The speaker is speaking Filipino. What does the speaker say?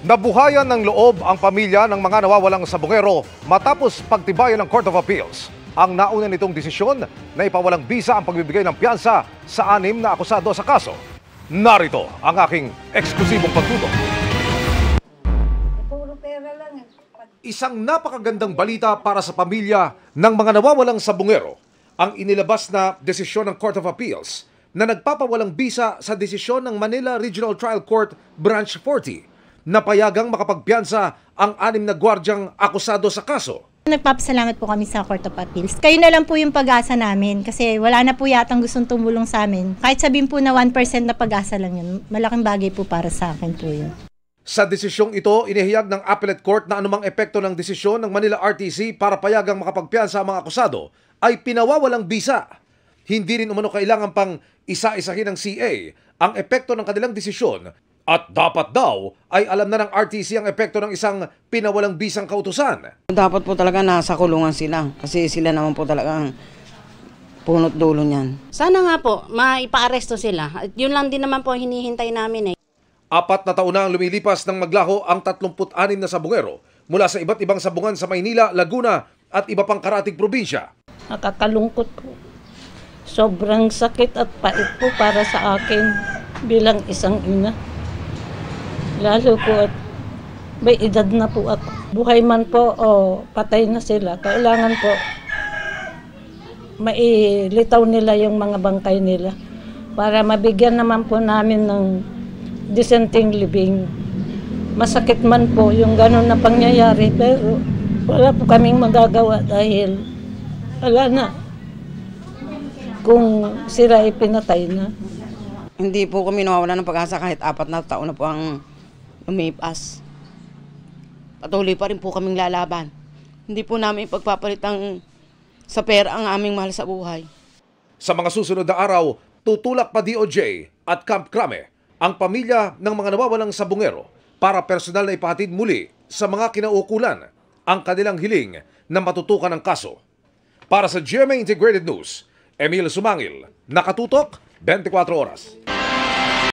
Nabuhayan ng loob ang pamilya ng mga nawawalang sabongero matapos pagtibayan ng Court of Appeals ang nauna nitong desisyon na ipawalang bisa ang pagbibigay ng piyansa sa 6 na akusado sa kaso. Narito ang aking eksklusibong pagtutok. Isang napakagandang balita para sa pamilya ng mga nawawalang sabongero ang inilabas na desisyon ng Court of Appeals na nagpapawalang bisa sa desisyon ng Manila Regional Trial Court Branch 40 na payagang makapagpiyansa ang 6 na gwardyang akusado sa kaso. Nagpapasalamat po kami sa Court of Appeals. Kayo na lang po yung pag-asa namin kasi wala na po yatang gustong tumulong sa amin. Kahit sabihin po na 1% na pag-asa lang yun, malaking bagay po para sa akin po yun. Sa desisyong ito, inihayag ng Appellate Court na anumang epekto ng desisyon ng Manila RTC para payagang makapagpiyansa ang mga akusado ay pinawawalang bisa. Hindi rin umano kailangan pang isa-isahin ng CA ang epekto ng kanilang desisyon at dapat daw ay alam na ng RTC ang epekto ng isang pinawalang bisang kautusan. Dapat po talaga nasa kulungan sila kasi sila naman po talagang punot dulo niyan. Sana nga po maipa-aresto sila. At yun lang din naman po hinihintay namin eh. 4 na taon na ang lumilipas nang maglaho ang 36 na sabongero mula sa iba't ibang sabungan sa Maynila, Laguna at iba pang karatig probinsya. Nakakalungkot po. Sobrang sakit at pait po para sa akin bilang isang ina. Lalo po at may edad na po ako. Buhay man po o patay na sila, kailangan po mailitaw nila yung mga bangkay nila para mabigyan naman po namin ng dissenting living. Masakit man po yung gano'n na pangyayari pero wala po kaming magagawa dahil wala na kung sila ipinatay na. Hindi po kami nawawala ng pag-asa kahit 4 na taon na po ang lumipas. Patuloy pa rin po kaming lalaban. Hindi po namin pagpapalitang sa pera ang aming mahal sa buhay. Sa mga susunod na araw, tutulak pa DOJ at Camp Crame ang pamilya ng mga nawawalang sabongero para personal na ipahatid muli sa mga kinaukulan ang kanilang hiling na matutukan ng kaso. Para sa GMA Integrated News, Emil Sumangil, nakatutok 24 oras.